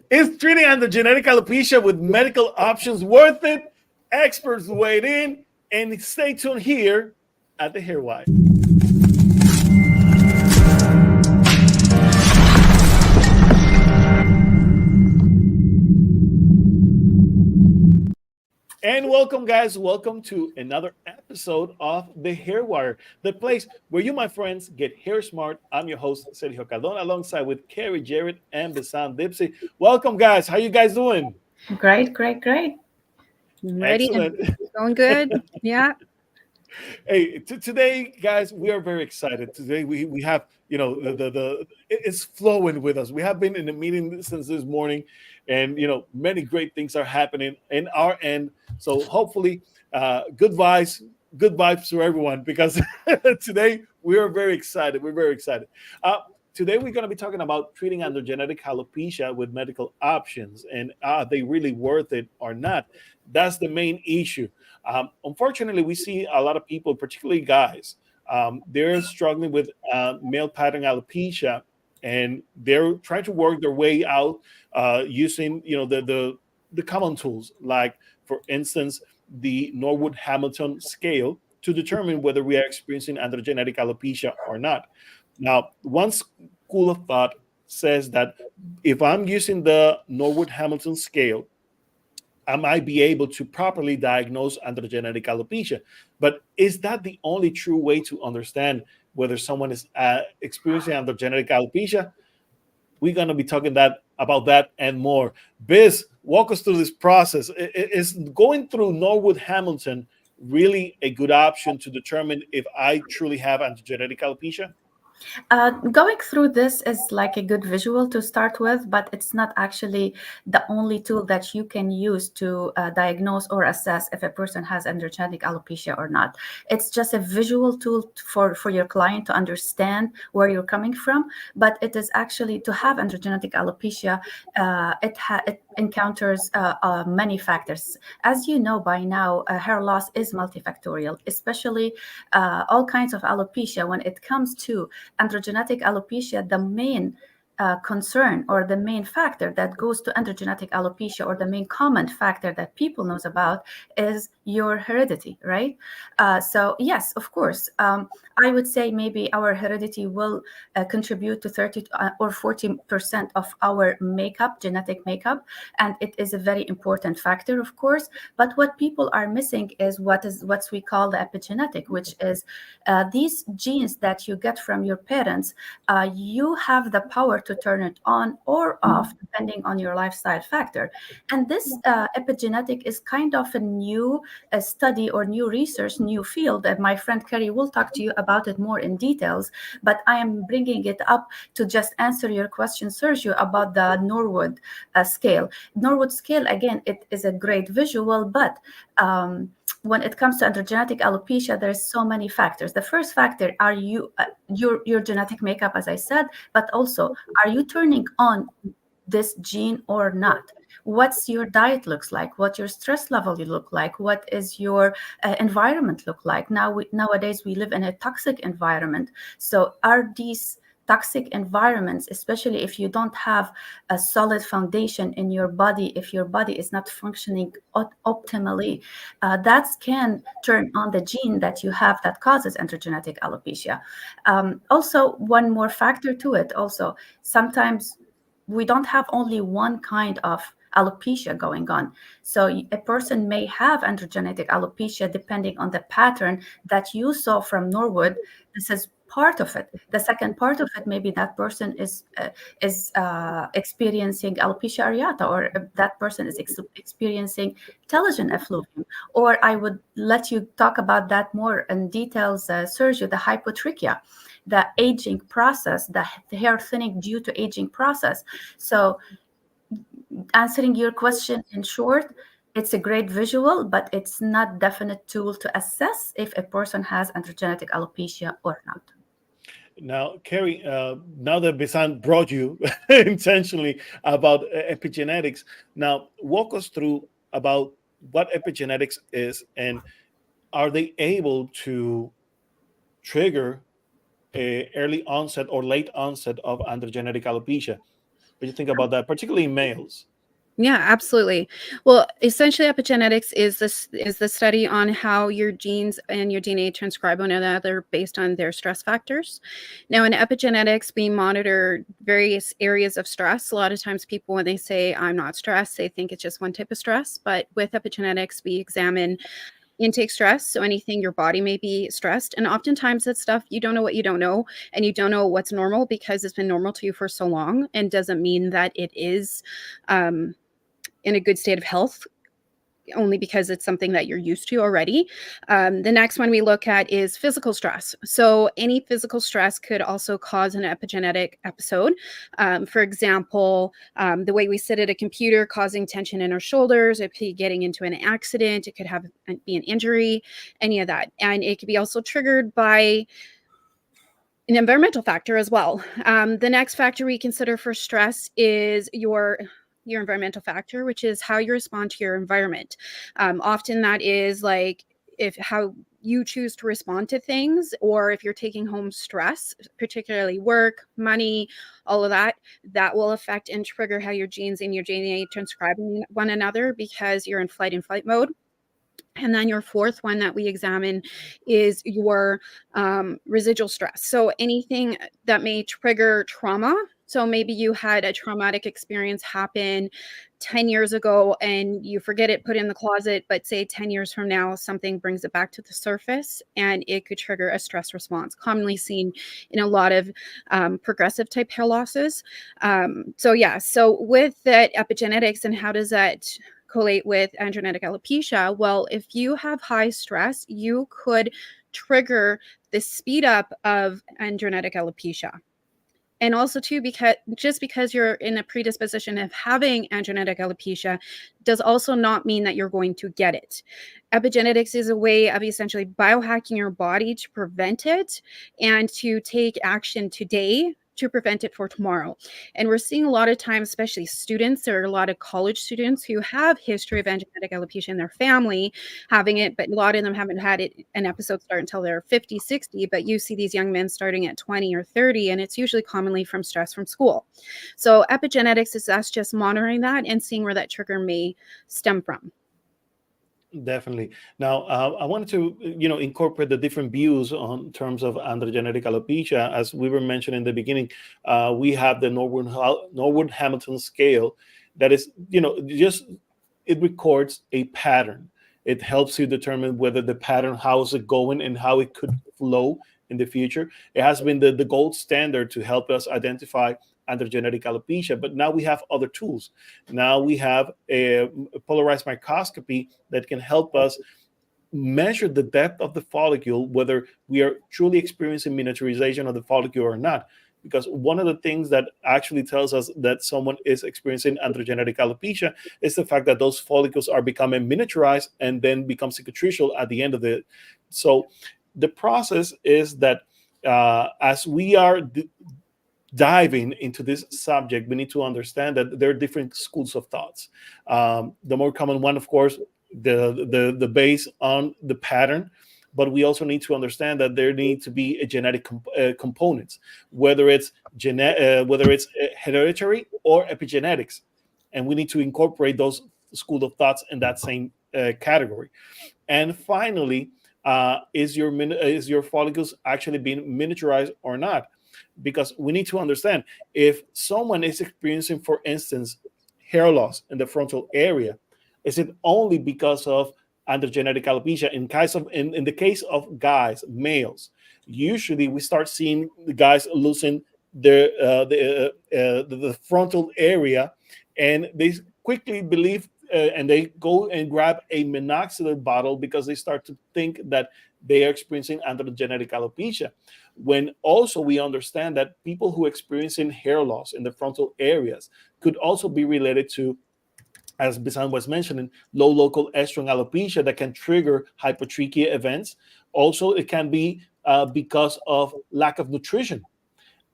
Is treating androgenic alopecia with medical options worth it? Experts weighed in, and stay tuned here at the Hair Wire. And welcome, guys. Welcome to another episode of The Hair Wire, the place where you, my friends, get hair smart. I'm your host, Sergio Cardona, alongside with Carrie Jarrett and Basan Dipsy. Welcome, guys. How you guys doing? Great, great, great. Ready and Excellent. going good. Yeah. Hey, today, guys, we are very excited. Today, we have, it's flowing with us. We have been in a meeting since this morning, and many great things are happening in our end. So hopefully, good vibes to everyone, because today we are very excited. We're very excited. Today we're going to be talking about treating androgenic alopecia with medical options, and are they really worth it or not? That's the main issue. Unfortunately, we see a lot of people, particularly guys, they're struggling with male pattern alopecia, and they're trying to work their way out using, the common tools, like, for instance, the Norwood Hamilton scale, to determine whether we are experiencing androgenic alopecia or not. Now, one school of thought says that if I'm using the Norwood Hamilton scale, I might be able to properly diagnose androgenic alopecia. But is that the only true way to understand whether someone is experiencing androgenic alopecia? We're going to be talking about that and more. Biz, walk us through this process. Is going through Norwood Hamilton really a good option to determine if I truly have androgenic alopecia? Going through this is like a good visual to start with, but it's not actually the only tool that you can use to diagnose or assess if a person has androgenic alopecia or not. It's just a visual tool for your client to understand where you're coming from, but it is actually to have androgenic alopecia. It encounters many factors. As you know by now, hair loss is multifactorial, especially all kinds of alopecia. When it comes to androgenetic alopecia, the main concern or the main factor that goes to androgenetic alopecia, or the main common factor that people knows about, is your heredity, right? So yes, of course, I would say maybe our heredity will contribute to 30 or 40% of our makeup, genetic makeup, and it is a very important factor, of course. But what people are missing is what we call the epigenetic, which is these genes that you get from your parents. You have the power to turn it on or off depending on your lifestyle factor. And this epigenetic is kind of a new study or new research, new field that my friend Kerry will talk to you about it more in details. But I am bringing it up to just answer your question, Sergio, about the Norwood scale. Norwood scale, again, it is a great visual, but when it comes to androgenic alopecia, there's so many factors. The first factor are your genetic makeup, as I said, but also, are you turning on this gene or not? What's your diet looks like? What your stress level you look like? What is your environment look like? Nowadays we live in a toxic environment. So are these toxic environments, especially if you don't have a solid foundation in your body, if your body is not functioning optimally, that can turn on the gene that you have that causes androgenic alopecia. Also, one more factor to it, also, sometimes we don't have only one kind of alopecia going on. So a person may have androgenic alopecia depending on the pattern that you saw from Norwood. This is part of it. The second part of it, maybe that person is experiencing alopecia areata, or that person is experiencing telogen effluvium. Or I would let you talk about that more in details, Sergio, the hypotrichia, the aging process, the hair thinning due to aging process. So answering your question in short, it's a great visual, but it's not definite tool to assess if a person has androgenic alopecia or not. Now, Carrie, now that Bisan brought you intentionally about epigenetics, now walk us through about what epigenetics is, and are they able to trigger early onset or late onset of androgenic alopecia? What do you think about that, particularly in males? Yeah, absolutely. Well, essentially, epigenetics is the study on how your genes and your DNA transcribe one another based on their stress factors. Now, in epigenetics, we monitor various areas of stress. A lot of times, people when they say I'm not stressed, they think it's just one type of stress. But with epigenetics, we examine intake stress, so anything your body may be stressed, and oftentimes it's stuff you don't know what you don't know, and you don't know what's normal because it's been normal to you for so long, and doesn't mean that it is um, in a good state of health only because it's something that you're used to already. The next one we look at is physical stress. So any physical stress could also cause an epigenetic episode. For example, the way we sit at a computer causing tension in our shoulders, it could be getting into an accident, it could have be an injury, any of that. And it could be also triggered by an environmental factor as well. The next factor we consider for stress is your environmental factor, which is how you respond to your environment. Often that is like if how you choose to respond to things, or if you're taking home stress, particularly work, money, all of that, that will affect and trigger how your genes and your DNA transcribe one another because you're in fight and flight mode. And then your fourth one that we examine is your residual stress. So anything that may trigger trauma. So maybe you had a traumatic experience happen 10 years ago and you forget it, put it in the closet, but say 10 years from now, something brings it back to the surface and it could trigger a stress response, commonly seen in a lot of progressive type hair losses. So with that epigenetics and how does that collate with androgenic alopecia? Well, if you have high stress, you could trigger the speed up of androgenic alopecia. And also too, because you're in a predisposition of having androgenic alopecia does also not mean that you're going to get it. Epigenetics is a way of essentially biohacking your body to prevent it and to take action today to prevent it for tomorrow. And we're seeing a lot of times, especially students, there are a lot of college students who have history of androgenic alopecia in their family having it, but a lot of them haven't had it an episode start until they're 50, 60, but you see these young men starting at 20 or 30, and it's usually commonly from stress from school. So epigenetics is us just monitoring that and seeing where that trigger may stem from. Definitely. Now, I wanted to, incorporate the different views on terms of androgenic alopecia. As we were mentioning in the beginning, we have the Norwood Hamilton scale that is, just it records a pattern. It helps you determine whether the pattern, how is it going and how it could flow in the future. It has been the gold standard to help us identify androgenic alopecia, but now we have other tools. Now we have a polarized microscopy that can help us measure the depth of the follicle, whether we are truly experiencing miniaturization of the follicle or not. Because one of the things that actually tells us that someone is experiencing androgenic alopecia is the fact that those follicles are becoming miniaturized and then become cicatricial at the end of it. So the process is that as we are diving into this subject, we need to understand that there are different schools of thoughts. The more common one, of course, the base on the pattern, but we also need to understand that there need to be a genetic components, whether it's hereditary or epigenetics, and we need to incorporate those school of thoughts in that same category. And finally, is your follicles actually being miniaturized or not? Because we need to understand if someone is experiencing, for instance, hair loss in the frontal area, is it only because of androgenic alopecia? In the case of guys, males, usually we start seeing the guys losing the frontal area, and they quickly believe and they go and grab a minoxidil bottle because they start to think that they are experiencing androgenic alopecia. When also we understand that people who are experiencing hair loss in the frontal areas could also be related to, as Bisan was mentioning, low local estrogen alopecia that can trigger hypotrichia events. Also, it can be because of lack of nutrition.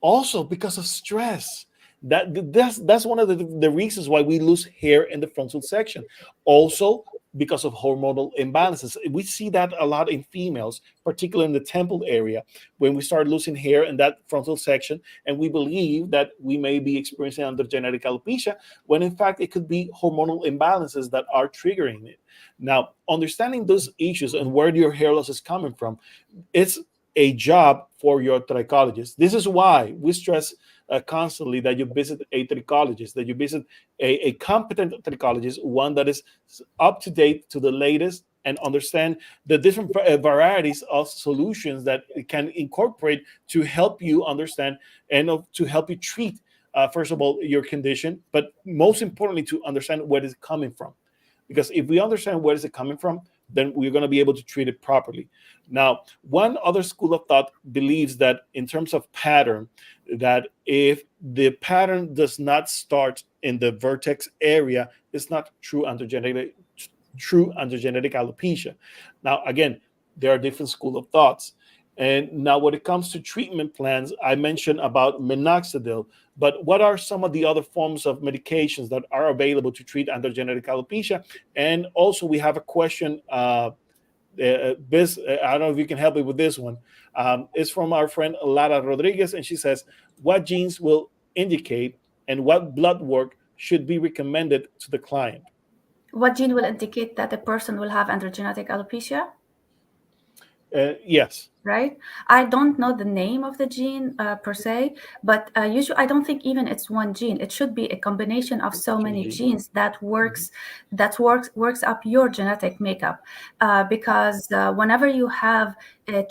Also, because of stress. That's one of the reasons why we lose hair in the frontal section. Also, because of hormonal imbalances. We see that a lot in females, particularly in the temple area, when we start losing hair in that frontal section, and we believe that we may be experiencing androgenic alopecia, when in fact it could be hormonal imbalances that are triggering it. Now, understanding those issues and where your hair loss is coming from, it's a job for your trichologist. This is why we stress constantly that you visit a trichologist, that you visit a competent trichologist, one that is up to date to the latest and understand the different varieties of solutions that it can incorporate to help you understand and to help you treat, first of all, your condition, but most importantly, to understand where it's coming from. Because if we understand where is it coming from, then we're going to be able to treat it properly. Now, one other school of thought believes that in terms of pattern, that if the pattern does not start in the vertex area, it's not true androgenic alopecia. Now, again, there are different school of thoughts. And now when it comes to treatment plans, I mentioned about minoxidil, but what are some of the other forms of medications that are available to treat androgenic alopecia? And also we have a question, I don't know if you can help me with this one. It's from our friend Lara Rodriguez, and she says, what genes will indicate and what blood work should be recommended to the client? What gene will indicate that a person will have androgenic alopecia? Yes. Right? I don't know the name of the gene per se, but usually I don't think even it's one gene. It should be a combination of so many genes that works up your genetic makeup. Because whenever you have a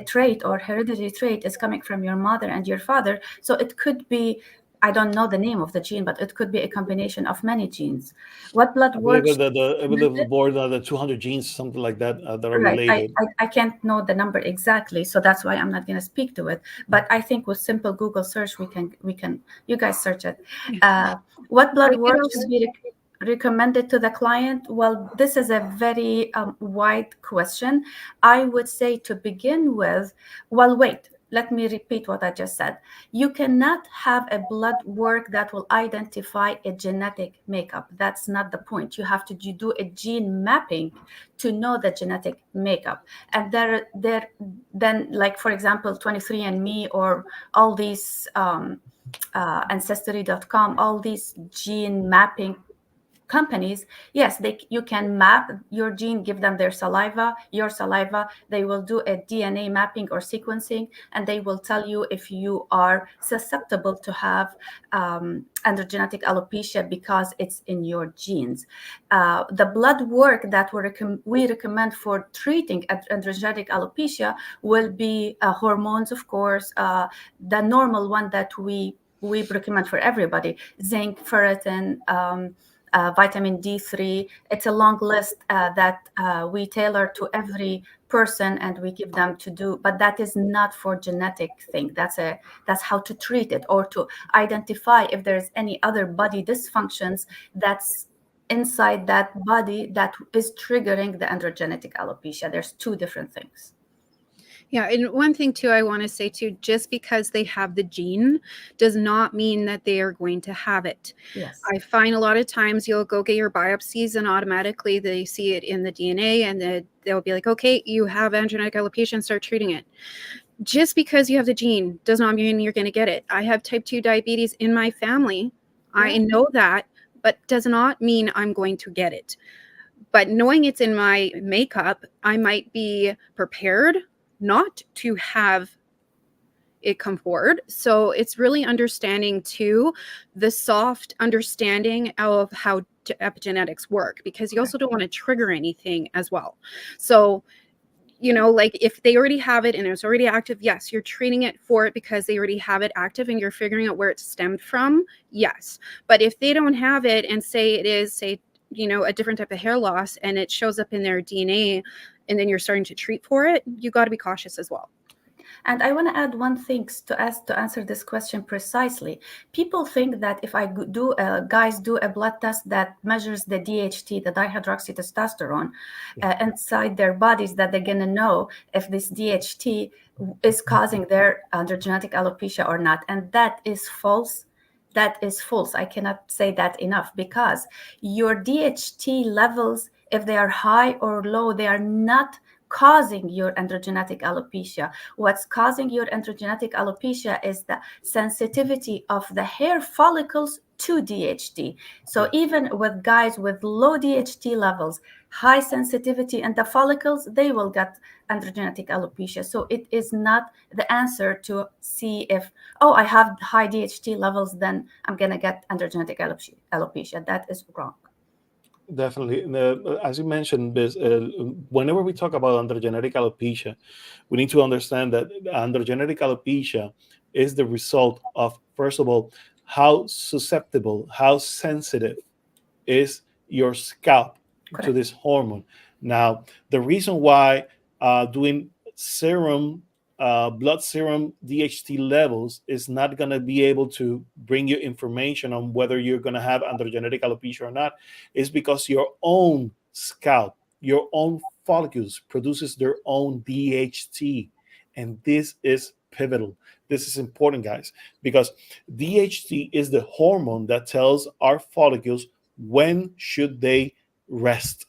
trait or hereditary trait is coming from your mother and your father, so it could be, I don't know the name of the gene, but it could be a combination of many genes. What blood work? I believe the board the 200 genes, something like that, that are Right. related. I can't know the number exactly, so that's why I'm not going to speak to it. But I think with simple Google search, we can. You guys search it. What blood work should be recommended to the client? Well, this is a very wide question. I would say to begin with, well, wait. Let me repeat what I just said. You cannot have a blood work that will identify a genetic makeup. That's not the point. You have to do a gene mapping to know the genetic makeup. And then, like, for example, 23andMe or all these Ancestry.com, all these gene mapping companies, yes, you can map your gene, give them your saliva, they will do a DNA mapping or sequencing, and they will tell you if you are susceptible to have androgenic alopecia because it's in your genes. The blood work that we recommend for treating androgenic alopecia will be hormones, of course, the normal one that we recommend for everybody: zinc, ferritin, vitamin D3. It's a long list that we tailor to every person and we give them to do, but that is not for genetic thing. That's how to treat it or to identify if there's any other body dysfunctions that's inside that body that is triggering the androgenic alopecia. There's two different things. Yeah, and one thing too I want to say too, just because they have the gene does not mean that they are going to have it. Yes. I find a lot of times you'll go get your biopsies and automatically they see it in the DNA and they'll be like, okay, you have androgenic alopecia and start treating it. Just because you have the gene does not mean you're going to get it. I have type 2 diabetes in my family. Yeah. I know that, but does not mean I'm going to get it. But knowing it's in my makeup, I might be prepared not to have it come forward. So it's really understanding too the soft understanding of how epigenetics work, because you also don't want to trigger anything as well. So, you know, like if they already have it and it's already active, yes, you're treating it for it because they already have it active and you're figuring out where it stemmed from. Yes. But if they don't have it and say it is, say, you know, a different type of hair loss and it shows up in their DNA and then you're starting to treat for it, you got to be cautious as well. And I want to add one thing to answer this question precisely. People think that if guys do a blood test that measures the DHT, the dihydroxytestosterone, inside their bodies, that they're going to know if this DHT is causing their androgenic alopecia or not. And that is false. That is false. I cannot say that enough, because your DHT levels If they are high or low, they are not causing your androgenetic alopecia. What's causing your androgenetic alopecia is the sensitivity of the hair follicles to DHT. So even with guys with low DHT levels, high sensitivity in the follicles, they will get androgenetic alopecia. So it is not the answer to see if, oh, I have high DHT levels, then I'm going to get androgenetic alopecia. That is wrong. Definitely. As you mentioned, this whenever we talk about androgenetic alopecia, we need to understand that androgenetic alopecia is the result of, first of all, how susceptible, how sensitive is your scalp to Correct. this hormone. Now, the reason why doing serum, blood serum DHT levels is not going to be able to bring you information on whether you're going to have androgenetic alopecia or not is because your own scalp, your own follicles produces their own DHT. And this is pivotal. This is important, guys, because DHT is the hormone that tells our follicles when should they rest.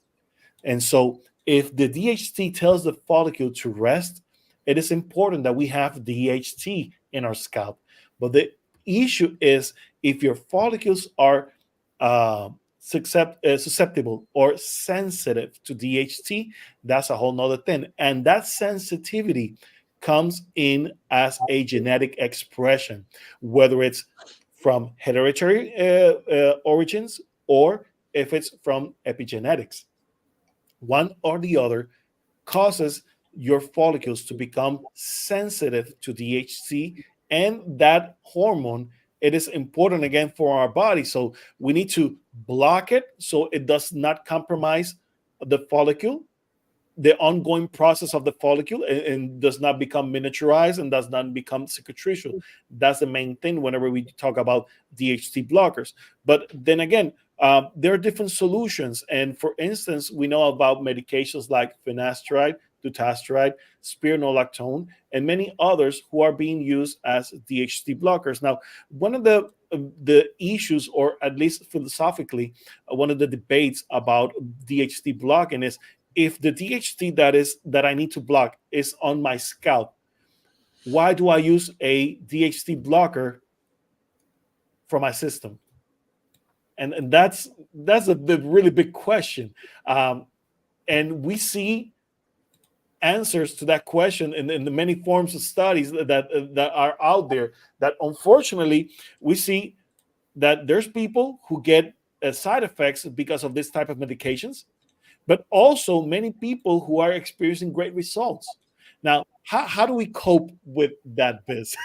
And so if the DHT tells the follicle to rest, it is important that we have DHT in our scalp. But the issue is if your follicles are susceptible or sensitive to DHT, that's a whole nother thing. And that sensitivity comes in as a genetic expression, whether it's from hereditary origins or if it's from epigenetics. One or the other causes your follicles to become sensitive to DHT, and that hormone, it is important again for our body. So we need to block it so it does not compromise the follicle, the ongoing process of the follicle, and does not become miniaturized and does not become cicatricial. That's the main thing whenever we talk about DHT blockers. But then again, there are different solutions. And for instance, we know about medications like finasteride, dutasteride, spironolactone, and many others who are being used as DHT blockers. Now, one of the issues, or at least philosophically, one of the debates about DHT blocking is if the DHT that I need to block is on my scalp, why do I use a DHT blocker for my system? And that's a really big question. And we see answers to that question in the many forms of studies that are out there, that unfortunately we see that there's people who get side effects because of this type of medications, but also many people who are experiencing great results. Now, how do we cope with that, Biz?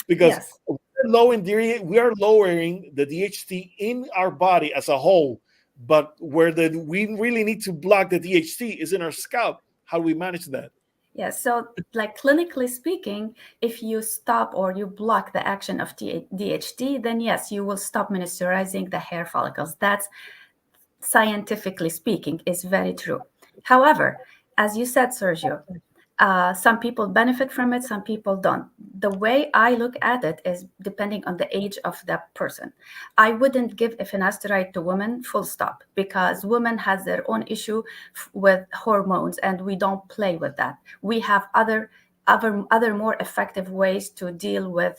Because Yes. we are lowering the DHT in our body as a whole, but where we really need to block the DHT is in our scalp. How do we manage that? Yes. So, like clinically speaking, if you stop or you block the action of DHT, then yes, you will stop miniaturizing the hair follicles. That's scientifically speaking is very true. However, as you said, Sergio, some people benefit from it, some people don't. The way I look at it is depending on the age of the person. I wouldn't give a finasteride to women full stop, because women has their own issue with hormones, and we don't play with that. We have other more effective ways to deal with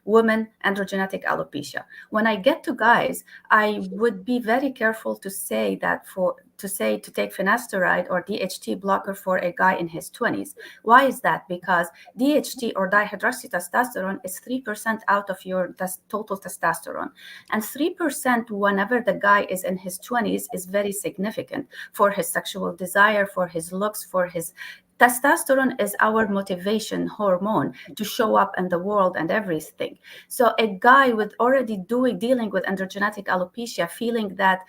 women androgenetic alopecia. When I get to guys, I would be very careful to say to take finasteride or DHT blocker for a guy in his 20s. Why is that? Because DHT or dihydroxytestosterone is 3% out of your total testosterone. And 3% whenever the guy is in his 20s is very significant for his sexual desire, for his looks, for his testosterone is our motivation hormone to show up in the world and everything. So a guy with already dealing with androgenetic alopecia, feeling that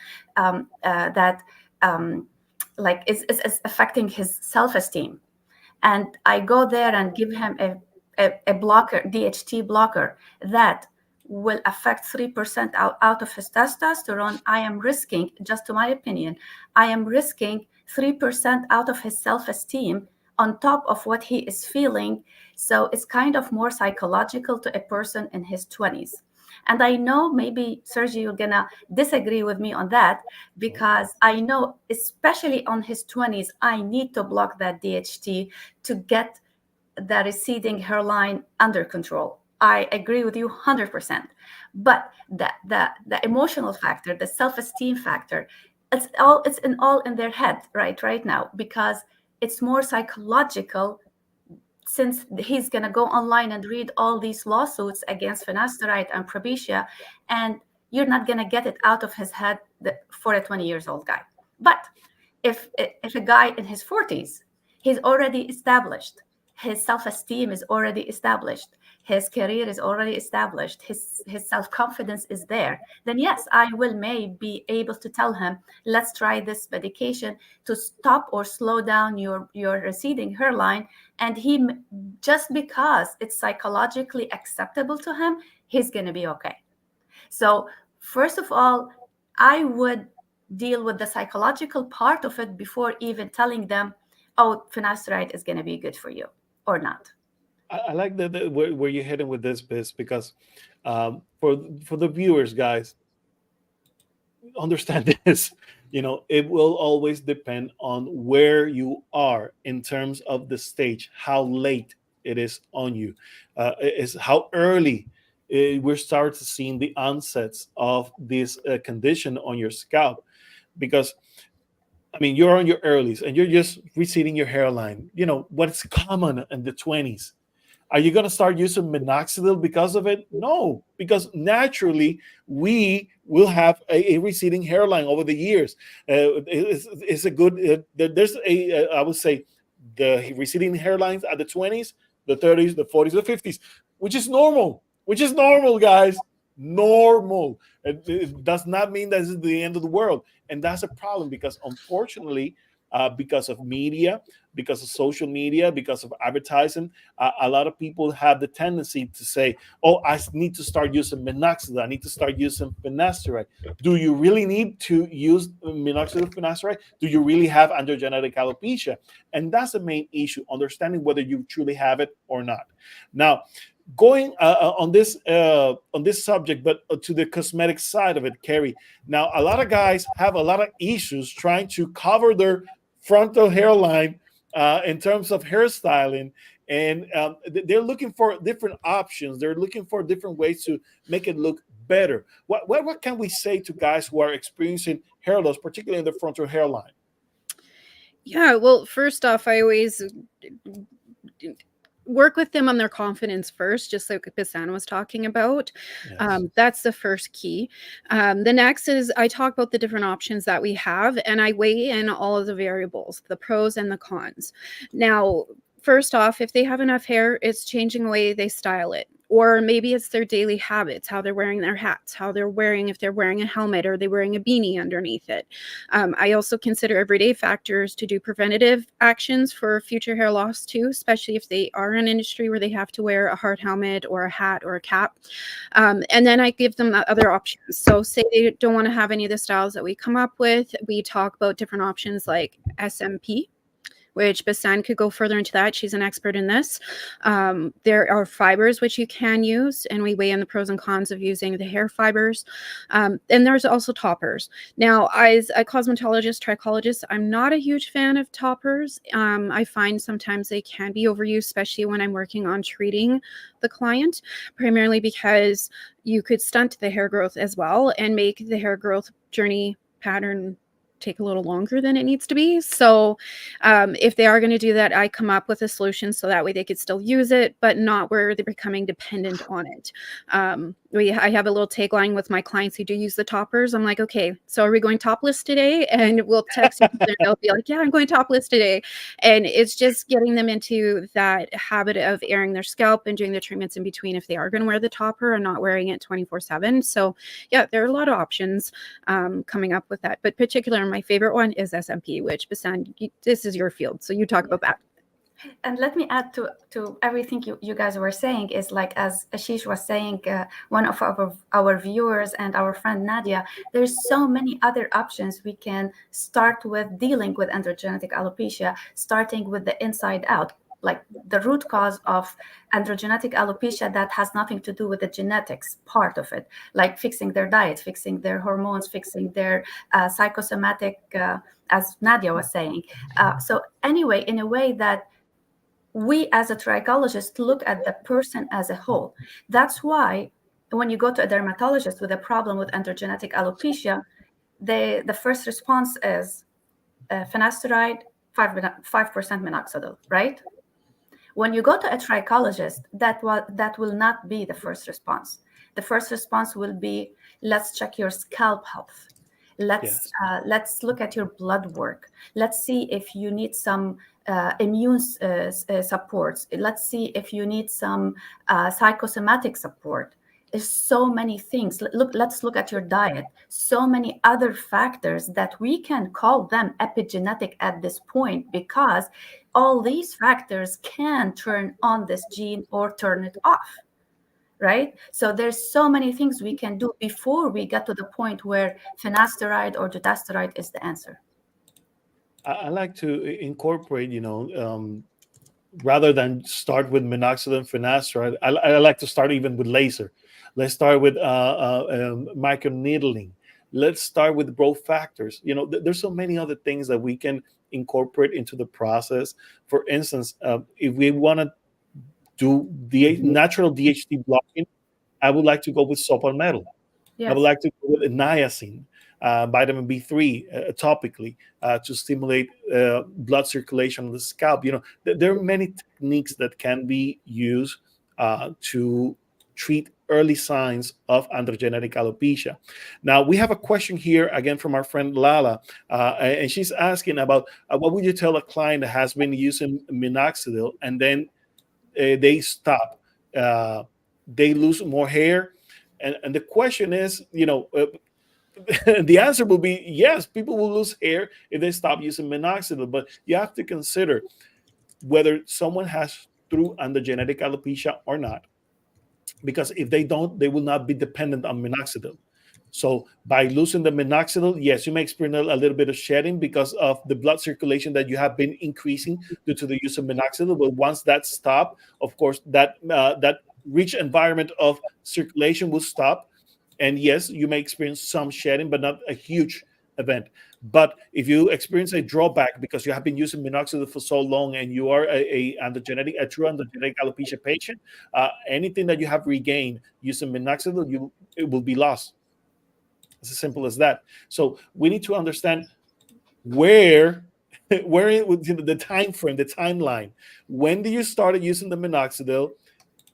like is affecting his self-esteem, and I go there and give him a blocker, DHT blocker, that will affect 3% out of his testosterone, I am risking, just to my opinion, I am risking 3% out of his self-esteem on top of what he is feeling. So it's kind of more psychological to a person in his 20s. And I know maybe, Sergio, you're going to disagree with me on that, because I know, especially on his 20s, I need to block that DHT to get the receding hairline under control. I agree with you 100%. But the emotional factor, the self-esteem factor, it's all in their head right now, because it's more psychological, since he's going to go online and read all these lawsuits against Finasteride and Propecia, and you're not going to get it out of his head for a 20 years old guy. But if a guy in his 40s, he's already established, his self-esteem is already established, his career is already established, his self-confidence is there, then yes, I may be able to tell him, let's try this medication to stop or slow down your receding hairline. And he, just because it's psychologically acceptable to him, he's going to be okay. So first of all, I would deal with the psychological part of it before even telling them, oh, finasteride is going to be good for you or not. I like where you're heading with this, Biz, because for the viewers, guys, understand this. It will always depend on where you are in terms of the stage, how late it is on you, is how early we're starting to seeing the onsets of this condition on your scalp. Because I mean, you're on your earlies and you're just receding your hairline. What's common in the 20s. Are you going to start using minoxidil because of it? No, because naturally we will have a receding hairline over the years. It's a good, there's I would say, the receding hairlines at the 20s, the 30s, the 40s, the 50s, which is normal, guys. Normal. It does not mean that this is the end of the world. And that's a problem, because unfortunately, because of media, because of social media, because of advertising, a lot of people have the tendency to say, oh, I need to start using minoxidil, I need to start using finasteride. Do you really need to use minoxidil, finasteride? Do you really have androgenic alopecia? And that's the main issue, understanding whether you truly have it or not. Now, going on this subject, but to the cosmetic side of it, Carrie. Now, a lot of guys have a lot of issues trying to cover their frontal hairline in terms of hairstyling, and they're looking for different options. They're looking for different ways to make it look better. What can we say to guys who are experiencing hair loss, particularly in the frontal hairline? Yeah, well, first off, I always work with them on their confidence first, just like Bisan was talking about. Yes. That's the first key. The next is I talk about the different options that we have, and I weigh in all of the variables, the pros and the cons. Now, first off, if they have enough hair, it's changing the way they style it. Or maybe it's their daily habits, how they're wearing their hats, how they're wearing, if they're wearing a helmet, or they're wearing a beanie underneath it. I also consider everyday factors to do preventative actions for future hair loss too, especially if they are in an industry where they have to wear a hard helmet or a hat or a cap. And then I give them other options. So say they don't want to have any of the styles that we come up with, we talk about different options like SMP, which Basan could go further into that. She's an expert in this. There are fibers which you can use, and we weigh in the pros and cons of using the hair fibers. And there's also toppers. Now, as a cosmetologist, trichologist, I'm not a huge fan of toppers. I find sometimes they can be overused, especially when I'm working on treating the client, primarily because you could stunt the hair growth as well and make the hair growth journey pattern take a little longer than it needs to be. So if they are going to do that, I come up with a solution so that way they could still use it, but not where they're becoming dependent on it. I have a little tagline with my clients who do use the toppers. I'm like, okay, so are we going topless today? And we'll text each other. They'll be like, yeah, I'm going topless today. And it's just getting them into that habit of airing their scalp and doing the treatments in between if they are going to wear the topper and not wearing it 24/7. So yeah, there are a lot of options coming up with that. But particularly my favorite one is SMP, which Basan, this is your field. So you talk about that. And let me add to everything you guys were saying, is like, as Ashish was saying, one of our viewers and our friend Nadia, there's so many other options we can start with dealing with androgenic alopecia, starting with the inside out. like the root cause of androgenetic alopecia that has nothing to do with the genetics part of it, like fixing their diet, fixing their hormones, fixing their psychosomatic, as Nadia was saying. So anyway, in a way that we as a trichologist look at the person as a whole. That's why when you go to a dermatologist with a problem with androgenetic alopecia, the first response is finasteride, 5% minoxidil, right? When you go to a trichologist, that will not be the first response. The first response will be, let's check your scalp health. Let's look at your blood work. Let's see if you need some immune supports. Let's see if you need some psychosomatic support. There's so many things. Let's look at your diet. So many other factors that we can call them epigenetic at this point, because all these factors can turn on this gene or turn it off. Right? So there's so many things we can do before we get to the point where finasteride or dutasteride is the answer. I like to incorporate, rather than start with minoxidil and finasteride, I like to start even with laser. Let's start with microneedling. Let's start with growth factors. There's so many other things that we can incorporate into the process. For instance, if we want to do the natural DHT blocking, I would like to go with soap and metal. Yes. I would like to go with niacin, vitamin B3 topically to stimulate blood circulation on the scalp. There are many techniques that can be used to treat early signs of androgenic alopecia. Now, we have a question here again from our friend Lala, and she's asking about what would you tell a client that has been using minoxidil and then they stop, they lose more hair, and the question is, the answer will be yes, people will lose hair if they stop using minoxidil, but you have to consider whether someone has true androgenic alopecia or not, because if they don't, they will not be dependent on minoxidil. So by losing the minoxidil, yes, you may experience a little bit of shedding because of the blood circulation that you have been increasing due to the use of minoxidil. But once that stops, of course, that rich environment of circulation will stop. And yes, you may experience some shedding, but not a huge event. But if you experience a drawback because you have been using minoxidil for so long and you are a true androgenic alopecia patient, anything that you have regained using minoxidil, it will be lost. It's as simple as that. So we need to understand where the time frame, the timeline. When do you start using the minoxidil?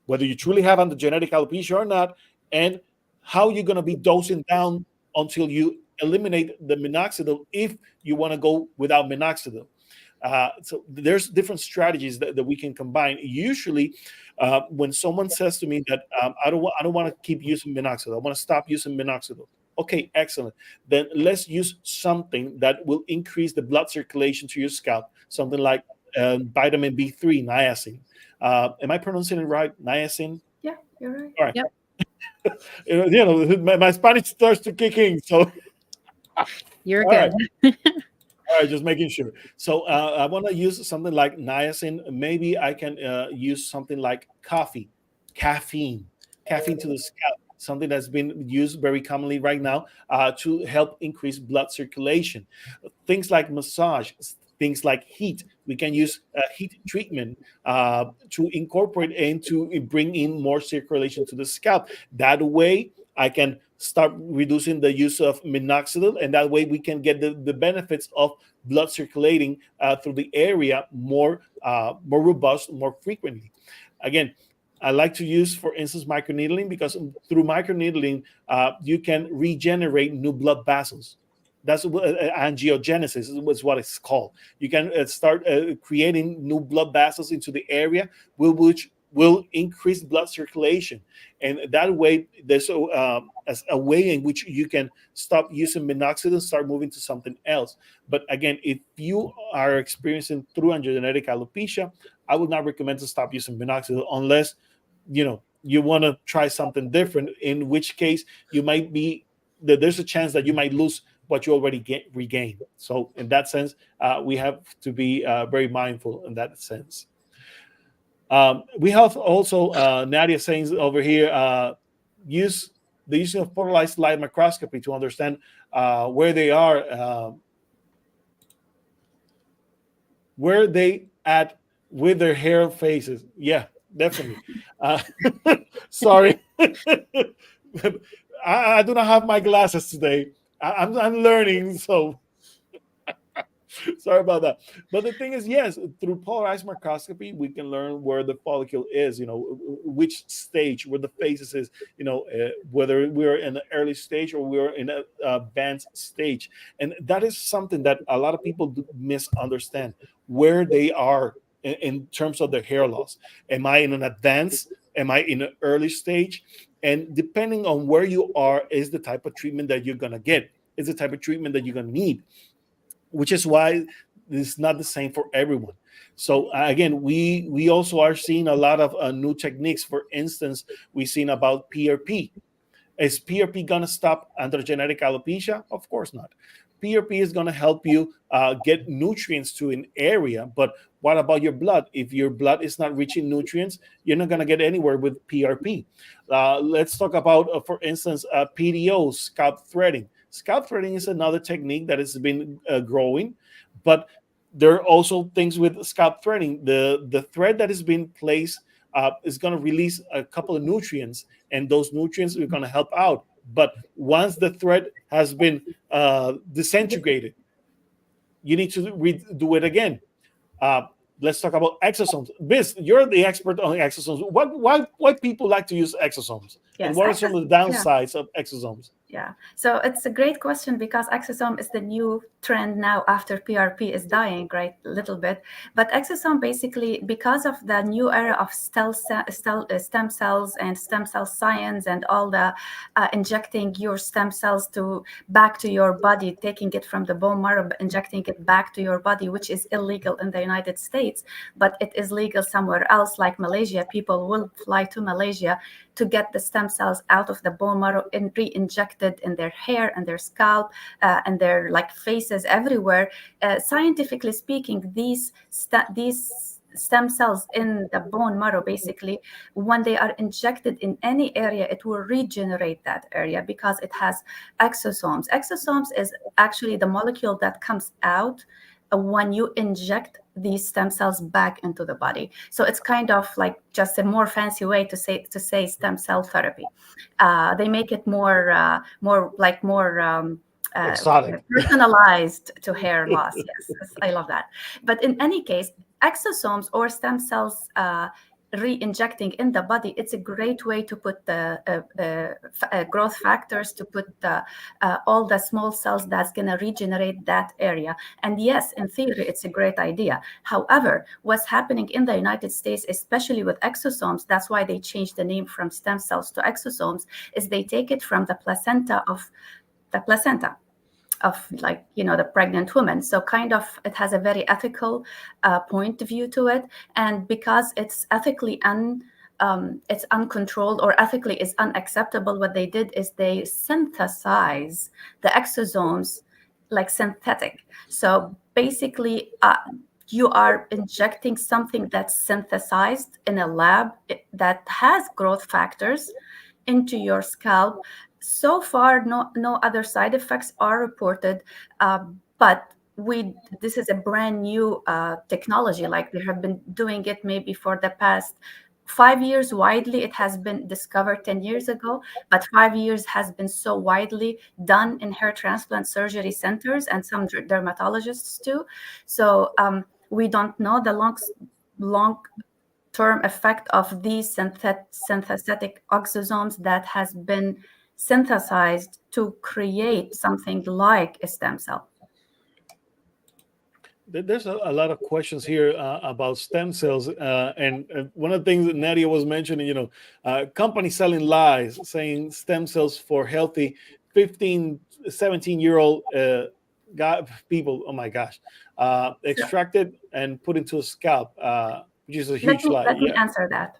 Whether you truly have androgenic alopecia or not, and how you're going to be dosing down until you eliminate the minoxidil if you want to go without minoxidil. So there's different strategies that we can combine. Usually, when someone says to me that I don't want to keep using minoxidil, I want to stop using minoxidil. Okay, excellent. Then let's use something that will increase the blood circulation to your scalp. Something like vitamin B3, niacin. Am I pronouncing it right? Niacin? Yeah, you're right. All right. Yep. My Spanish starts to kick in. So you're good. Right. All right, just making sure. So I want to use something like niacin. Maybe I can use something like caffeine to the scalp. Something that's been used very commonly right now to help increase blood circulation. Things like massage, things like heat. We can use heat treatment to incorporate and to bring in more circulation to the scalp. That way, I can start reducing the use of minoxidil, and that way we can get the benefits of blood circulating through the area more robust, more frequently. Again, I like to use, for instance, microneedling, because through microneedling, you can regenerate new blood vessels. That's angiogenesis is what it's called. You can start creating new blood vessels into the area, which will increase blood circulation. And that way, there's a way in which you can stop using minoxidil and start moving to something else. But again, if you are experiencing true androgenic alopecia, I would not recommend to stop using minoxidil unless you want to try something different, in which case there's a chance that you might lose what you already regained. So in that sense, we have to be very mindful in that sense. We have also Nadia saying over here, use the use of polarized light microscopy to understand where they are, where they at with their hair faces. Yeah, definitely. Uh, sorry, I do not have my glasses today. I'm learning, so sorry about that. But the thing is, yes, through polarized microscopy, we can learn where the follicle is, which stage, where the phases is, whether we're in the early stage or we're in an advanced stage. And that is something that a lot of people do misunderstand, where they are in terms of their hair loss. Am I in an advanced? Am I in an early stage? And depending on where you are, is the type of treatment that you're going to get, is the type of treatment that you're going to need, which is why it's not the same for everyone. So again, we also are seeing a lot of new techniques. For instance, we've seen about PRP. Is PRP going to stop androgenic alopecia? Of course not. PRP is going to help you get nutrients to an area, but what about your blood? If your blood is not reaching nutrients, you're not going to get anywhere with PRP. Let's talk about, for instance, PDO, scalp threading. Scalp threading is another technique that has been growing, but there are also things with scalp threading. The thread that is being placed is going to release a couple of nutrients, and those nutrients are going to help out. But once the thread has been disintegrated, you need to redo it again. Let's talk about exosomes. Biz, you're the expert on exosomes. Why people like to use exosomes? Yes, And what are some of the downsides of exosomes? Yeah, so it's a great question because exosome is the new trend now after PRP is dying, right? A little bit. But exosome basically, because of the new era of stem cells and stem cell science and all the injecting your stem cells back to your body, taking it from the bone marrow, injecting it back to your body, which is illegal in the United States, but it is legal somewhere else, like Malaysia. People will fly to Malaysia to get the stem cells out of the bone marrow and re-injected in their hair and their scalp and their faces everywhere. Scientifically speaking, these stem cells in the bone marrow, basically, when they are injected in any area, it will regenerate that area because it has exosomes. Exosomes is actually the molecule that comes out when you inject these stem cells back into the body. So it's kind of like just a more fancy way to say stem cell therapy. They make it more Exotic. personalized to hair loss. Yes, I love that. But in any case, exosomes or stem cells re-injecting in the body, it's a great way to put the growth factors, to put all the small cells that's going to regenerate that area. And yes, in theory, it's a great idea. However, what's happening in the United States, especially with exosomes, that's why they changed the name from stem cells to exosomes, is they take it from the placenta of the pregnant woman. So kind of it has a very ethical point of view to it. And because it's ethically it's uncontrolled or ethically is unacceptable, what they did is they synthesize the exosomes like synthetic. So basically you are injecting something that's synthesized in a lab that has growth factors into your scalp. So far, no other side effects are reported, but this is a brand new technology. Like they have been doing it maybe for the past 5 years widely. It has been discovered 10 years ago, but 5 years has been so widely done in hair transplant surgery centers and some dermatologists too. So we don't know the long-term effect of these synthetic exosomes that has been synthesized to create something like a stem cell. There's a lot of questions here about stem cells, and one of the things that Nadia was mentioning, companies selling lies, saying stem cells for healthy 15, 17-year-old people. Oh my gosh, extracted and put into a scalp, which is a huge lie. Let me answer that.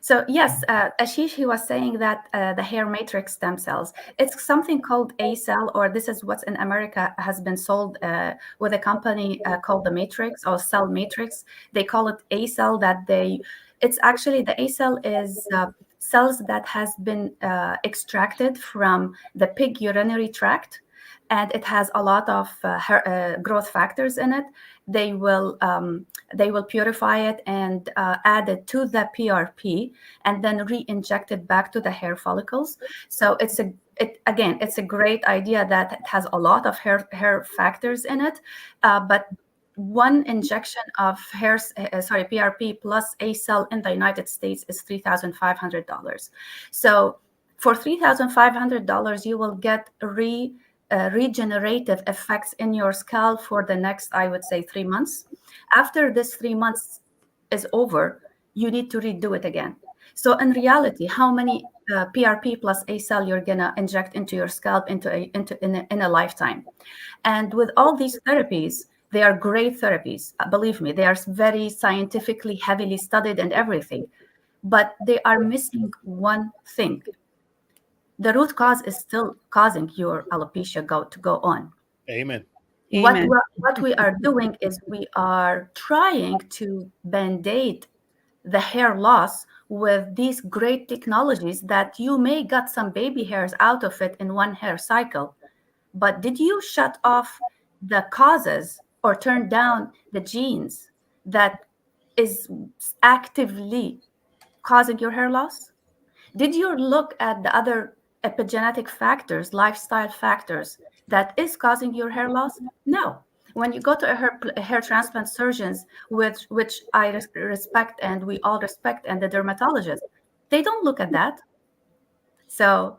So yes, Ashish, he was saying that the hair matrix stem cells, it's something called A cell, or this is what's in America has been sold with a company called the Matrix or Cell Matrix. They call it A cell. It's actually the A cell is cells that has been extracted from the pig urinary tract, and it has a lot of growth factors in it. They will purify it and add it to the PRP, and then re-inject it back to the hair follicles. So it's a great idea that it has a lot of hair factors in it, but one injection of PRP plus a cell in the United States is $3,500. So for $3,500, you will get regenerative effects in your scalp for the next, I would say, 3 months. After this 3 months is over, you need to redo it again. So in reality, how many PRP plus a cell you're gonna inject into your scalp in a lifetime? And with all these therapies, they are great therapies. Believe me, they are very scientifically heavily studied and everything, but they are missing one thing. The root cause is still causing your alopecia to go on. Amen. Amen. What we are doing is we are trying to band-aid the hair loss with these great technologies that you may get some baby hairs out of it in one hair cycle. But did you shut off the causes or turn down the genes that is actively causing your hair loss? Did you look at the other epigenetic factors, lifestyle factors that is causing your hair loss? No. When you go to a hair transplant surgeons, which I respect and we all respect, and the dermatologist, they don't look at that. So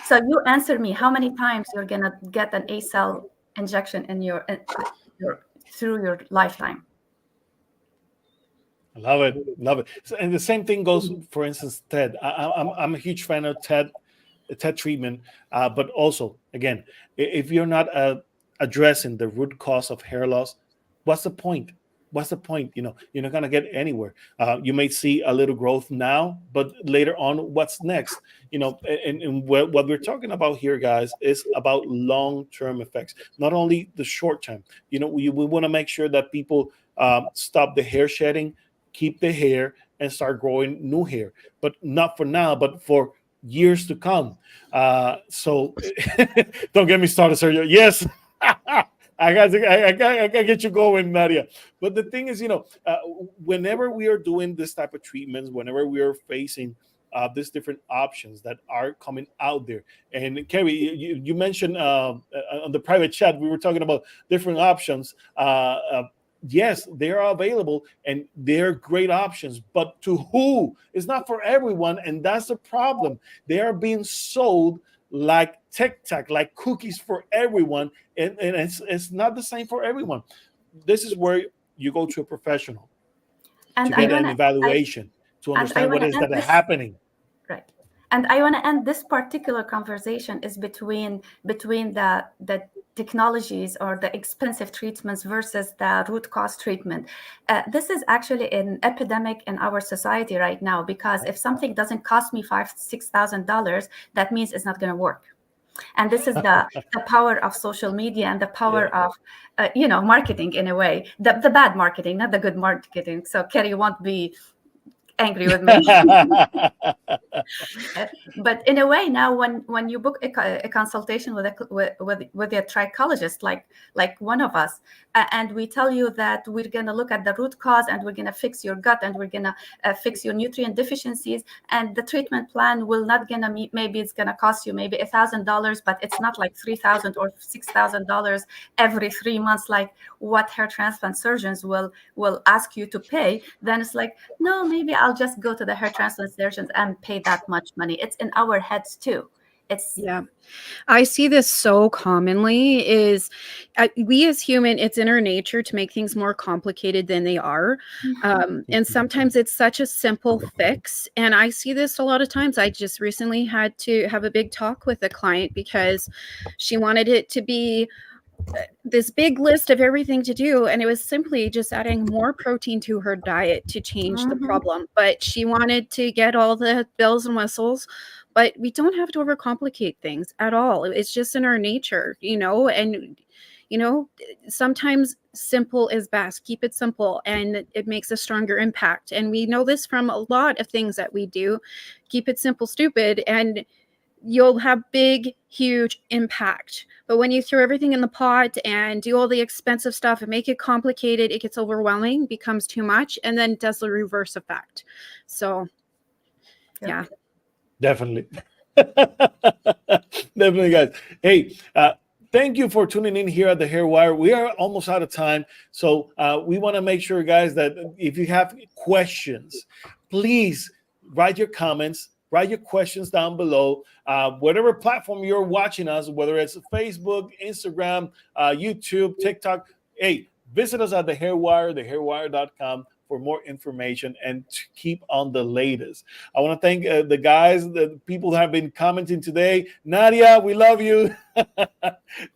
you answer me, how many times you're gonna get an A cell injection in your through your lifetime? I love it, love it. So, and the same thing goes, for instance, TED. I'm a huge fan of TED treatment, but also, again, if you're not addressing the root cause of hair loss, what's the point? What's the point? You're not gonna get anywhere. You may see a little growth now, but later on, what's next? And what we're talking about here, guys, is about long-term effects, not only the short term. We want to make sure that people stop the hair shedding, keep the hair, and start growing new hair, but not for now, but for years to come. So don't get me started, sir. Yes. I got to get you going, Nadia. But the thing is, whenever we are doing this type of treatments, whenever we are facing these different options that are coming out there, and Kerry, you mentioned on the private chat, we were talking about different options. Yes, they are available and they're great options, but to who? It's not for everyone, and that's the problem. They are being sold like Tic Tac, like cookies for everyone, and it's not the same for everyone. This is where you go to a professional And to I get an wanna, evaluation to and I understand what wanna is end that this happening. right. And I want to end this particular conversation is between the technologies or the expensive treatments versus the root cause treatment. This is actually an epidemic in our society right now, because if something doesn't cost me $5,000-$6,000, that means it's not going to work. And this is the power of social media and the power of marketing, in a way, the bad marketing, not the good marketing. So Kerry won't be angry with me. But in a way, now when you book a consultation with a trichologist, like one of us, and we tell you that we're going to look at the root cause and we're going to fix your gut and we're going to fix your nutrient deficiencies, and the treatment plan will not going to meet, maybe it's going to cost you maybe $1,000, but it's not like $3,000 or $6,000 every 3 months, like what hair transplant surgeons will ask you to pay. Then it's like, no, maybe I'll just go to the hair transplant surgeons and pay that much money. It's in our heads too. Yeah, I see this so commonly is we as human, it's in our nature to make things more complicated than they are. And sometimes it's such a simple fix. And I see this a lot of times. I just recently had to have a big talk with a client because she wanted it to be this big list of everything to do, and it was simply just adding more protein to her diet to change the problem. But she wanted to get all the bells and whistles, but we don't have to overcomplicate things at all. It's just in our nature, and sometimes simple is best. Keep it simple, and it makes a stronger impact. And we know this from a lot of things that we do. Keep it simple, stupid, and you'll have big, huge impact. But when you throw everything in the pot and do all the expensive stuff and make it complicated, it gets overwhelming, becomes too much, and then does the reverse effect. So, yeah. Definitely. Definitely, guys. Hey, thank you for tuning in here at the Hair Wire. We are almost out of time. So we want to make sure, guys, that if you have questions, please write your comments. Write your questions down below. Whatever platform you're watching us, whether it's Facebook, Instagram, YouTube, TikTok, hey, visit us at the Hair Wire, thehairwire.com for more information and to keep on the latest. I want to thank the guys, the people who have been commenting today. Nadia, we love you.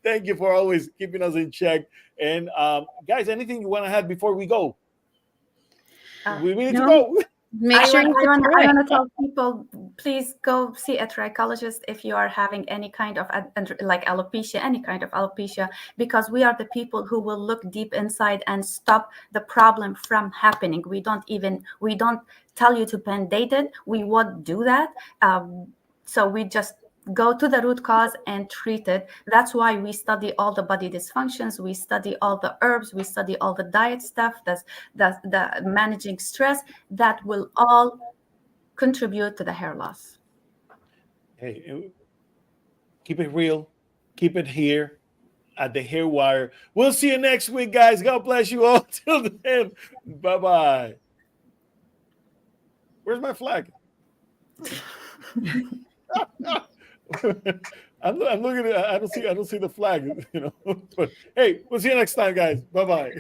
Thank you for always keeping us in check. And guys, anything you want to add before we go? We need to go. Make sure I want to tell people, please go see a trichologist if you are having any kind of like alopecia, any kind of alopecia, because we are the people who will look deep inside and stop the problem from happening. We don't tell you to band-aid it. We won't do that. So we just go to the root cause and treat it. That's why we study all the body dysfunctions. We study all the herbs. We study all the diet stuff. That's the managing stress. That will all contribute to the hair loss. Hey, keep it real. Keep it here at the Hair Wire. We'll see you next week, guys. God bless you all. Till then, bye-bye. Where's my flag? I'm looking at it. I don't see the flag, But hey, we'll see you next time, guys. Bye-bye.